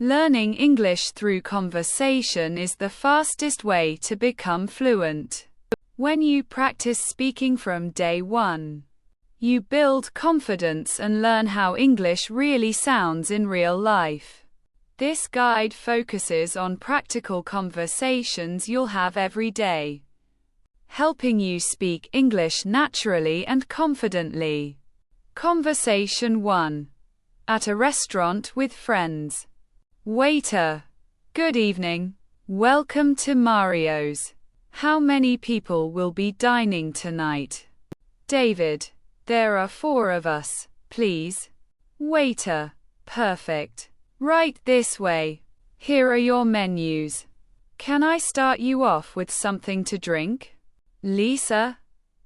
Learning English through conversation is the fastest way to become fluent. When you practice speaking from day one, you build confidence and learn how English really sounds in real life. This guide focuses on practical conversations you'll have every day, helping you speak English naturally and confidently. Conversation 1. At a restaurant with friends. Waiter. Good evening. Welcome to Mario's. How many people will be dining tonight? David. There are 4 of us, please. Waiter. Perfect. Right this way. Here are your menus. Can I start you off with something to drink? Lisa.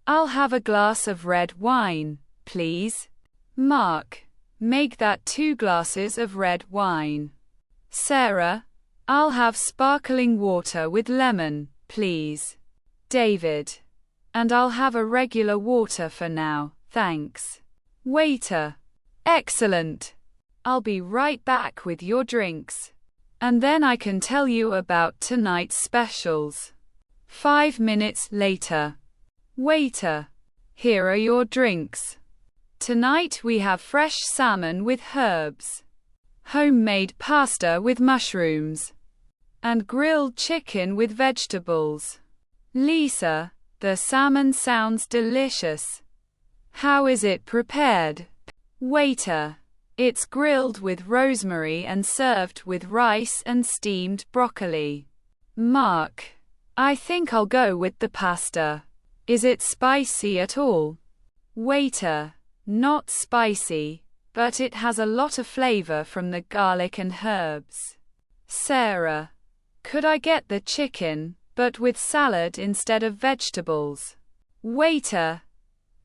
I'll have a glass of red wine, please. Mark. Make that 2 glasses of red wine. Sarah. I'll have sparkling water with lemon, please. David. And I'll have a regular water for now, thanks. Waiter. Excellent. I'll be right back with your drinks. And then I can tell you about tonight's specials. 5 minutes later. Waiter. Here are your drinks. Tonight we have fresh salmon with herbs, homemade pasta with mushrooms, and grilled chicken with vegetables. Lisa, the salmon sounds delicious. How is it prepared? Waiter. It's grilled with rosemary and served with rice and steamed broccoli. Mark. I think I'll go with the pasta. Is it spicy at all? Waiter. Not spicy, but it has a lot of flavor from the garlic and herbs. Sarah. Could I get the chicken, but with salad instead of vegetables? Waiter.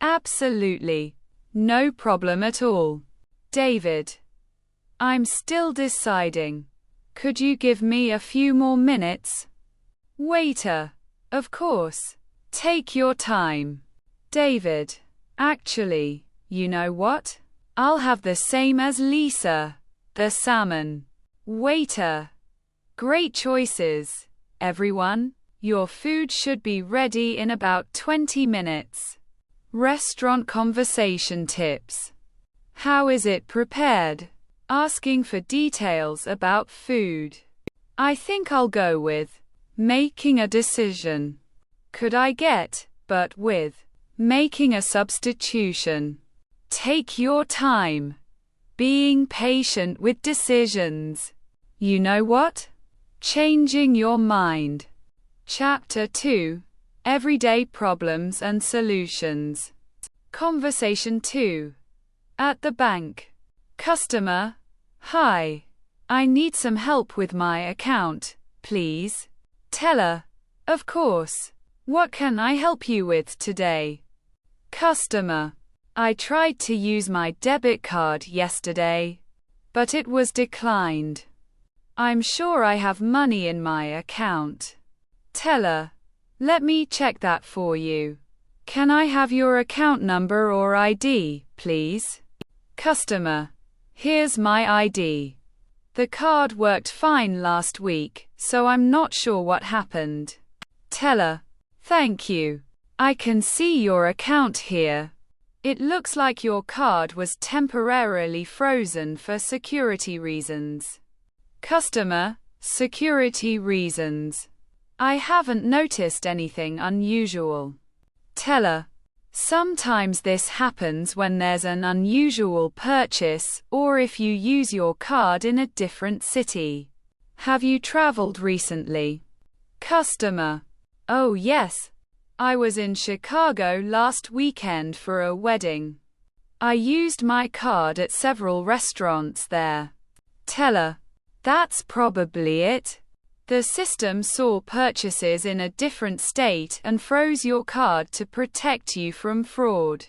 Absolutely. No problem at all. David. I'm still deciding. Could you give me a few more minutes? Waiter. Of course. Take your time. David. Actually, you know what? I'll have the same as Lisa, the salmon. Waiter. Great choices, everyone. Your food should be ready in about 20 minutes. Restaurant conversation tips. How is it prepared? Asking for details about food. I think I'll go with making a decision. Could I get, but with making a substitution. Take your time. Being patient with decisions. You know what? Changing your mind. Chapter 2. Everyday problems and solutions. Conversation 2. At the bank. Customer. Hi. I need some help with my account, please. Teller. Of course. What can I help you with today? Customer. I tried to use my debit card yesterday, but it was declined. I'm sure I have money in my account. Teller. Let me check that for you. Can I have your account number or ID, please? Customer. Here's my ID. The card worked fine last week, so I'm not sure what happened. Teller. Thank you. I can see your account here. It looks like your card was temporarily frozen for security reasons. Customer. Security reasons. I haven't noticed anything unusual. Teller. Sometimes this happens when there's an unusual purchase, or if you use your card in a different city. Have you traveled recently? Customer. Oh yes. I was in Chicago last weekend for a wedding. I used my card at several restaurants there. Teller. That's probably it. The system saw purchases in a different state and froze your card to protect you from fraud.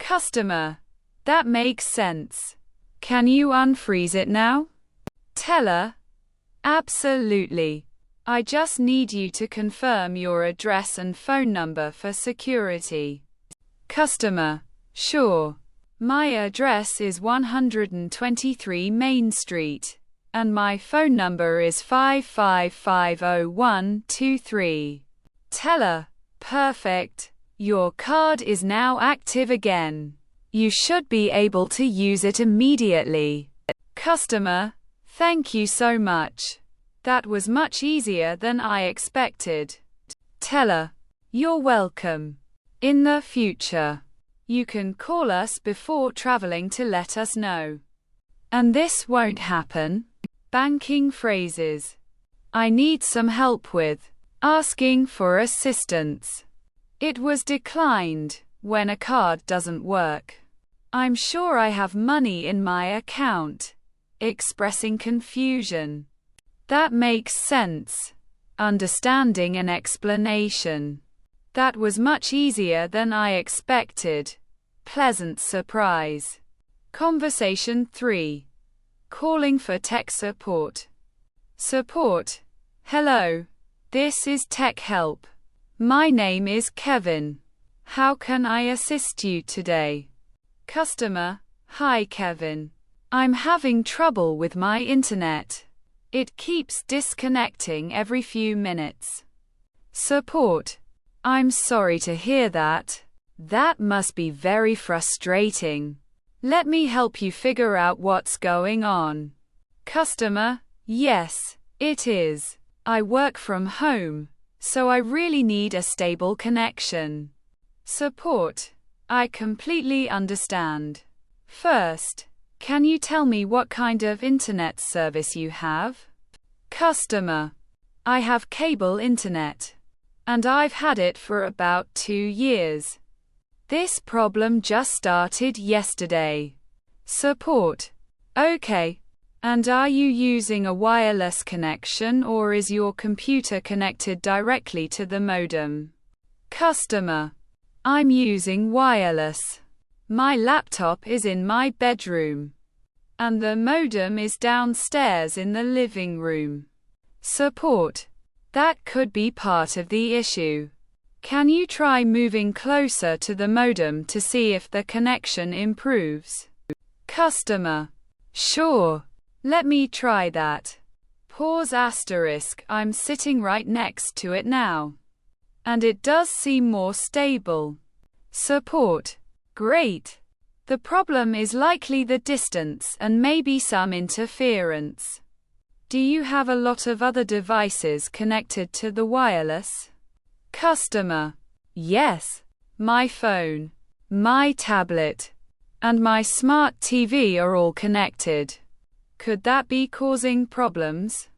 Customer. That makes sense. Can you unfreeze it now? Teller. Absolutely. I just need you to confirm your address and phone number for security. Customer. Sure. My address is 123 Main Street, and my phone number is 5550123. Teller: perfect. Your card is now active again. You should be able to use it immediately. Customer: thank you so much. That was much easier than I expected. Teller: you're welcome. In the future, you can call us before traveling to let us know. And this won't happen. Banking phrases: I need some help with asking for assistance. It was declined when a card doesn't work. I'm sure I have money in my account. Expressing confusion. That makes sense. Understanding an explanation. That was much easier than I expected. Pleasant surprise. Conversation 3. Calling for tech support. Support: hello. This is Tech Help. My name is Kevin. How can I assist you today? Customer: hi Kevin. I'm having trouble with my internet. It keeps disconnecting every few minutes. Support: I'm sorry to hear that. That must be very frustrating. Let me help you figure out what's going on. Customer: yes, it is. I work from home, so I really need a stable connection. Support: I completely understand. First, can you tell me what kind of internet service you have? Customer: I have cable internet, and I've had it for about 2 years. This problem just started yesterday. Support: okay. And are you using a wireless connection or is your computer connected directly to the modem? Customer: I'm using wireless. My laptop is in my bedroom, and the modem is downstairs in the living room. Support: that could be part of the issue. Can you try moving closer to the modem to see if the connection improves? Customer: sure. Let me try that. Pause **. I'm sitting right next to it now, and it does seem more stable. Support: great. The problem is likely the distance and maybe some interference. Do you have a lot of other devices connected to the wireless? Customer: yes. My phone, my tablet, and my smart TV are all connected. Could that be causing problems?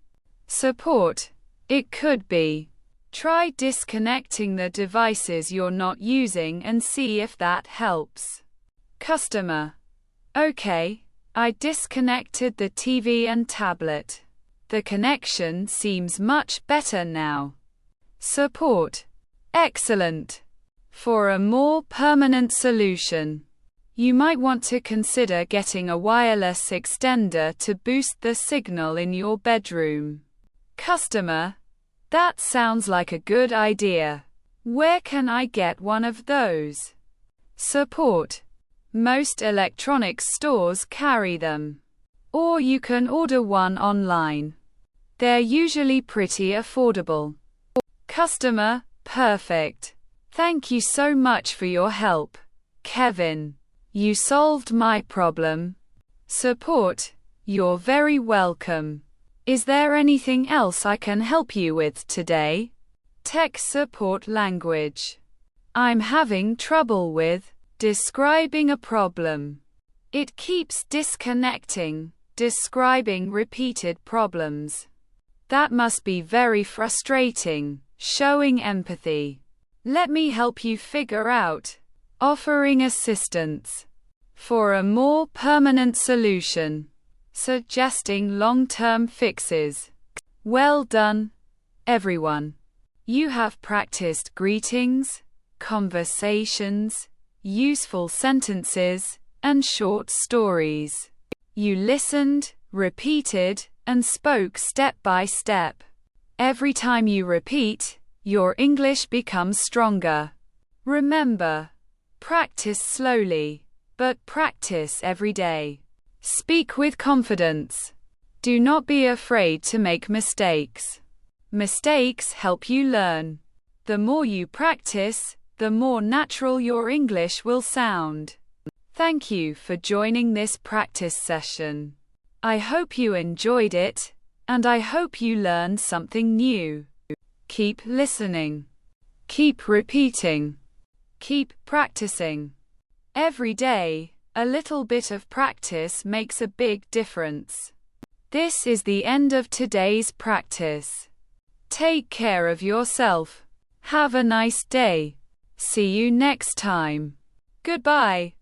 Support: it could be. Try disconnecting the devices you're not using and see if that helps. Customer: okay, I disconnected the TV and tablet. The connection seems much better now. Support: excellent. For a more permanent solution, you might want to consider getting a wireless extender to boost the signal in your bedroom. Customer: that sounds like a good idea. Where can I get one of those? Support: most electronics stores carry them, or you can order one online. They're usually pretty affordable. Customer: perfect. Thank you so much for your help, Kevin. You solved my problem. Support: you're very welcome. Is there anything else I can help you with today? Tech support language: I'm having trouble with describing a problem. It keeps disconnecting. Describing repeated problems. That must be very frustrating. Showing empathy. Let me help you figure out. Offering assistance. For a more permanent solution. Suggesting long-term fixes. Well done, everyone. You have practiced greetings, conversations, useful sentences, and short stories. You listened, repeated, and spoke step by step. Every time you repeat, your English becomes stronger. Remember, practice slowly, but practice every day. Speak with confidence. Do not be afraid to make mistakes. Mistakes help you learn. The more you practice, the more natural your English will sound. Thank you for joining this practice session. I hope you enjoyed it, and I hope you learned something new. Keep listening. Keep repeating. Keep practicing. Every day, a little bit of practice makes a big difference. This is the end of today's practice. Take care of yourself. Have a nice day. See you next time. Goodbye.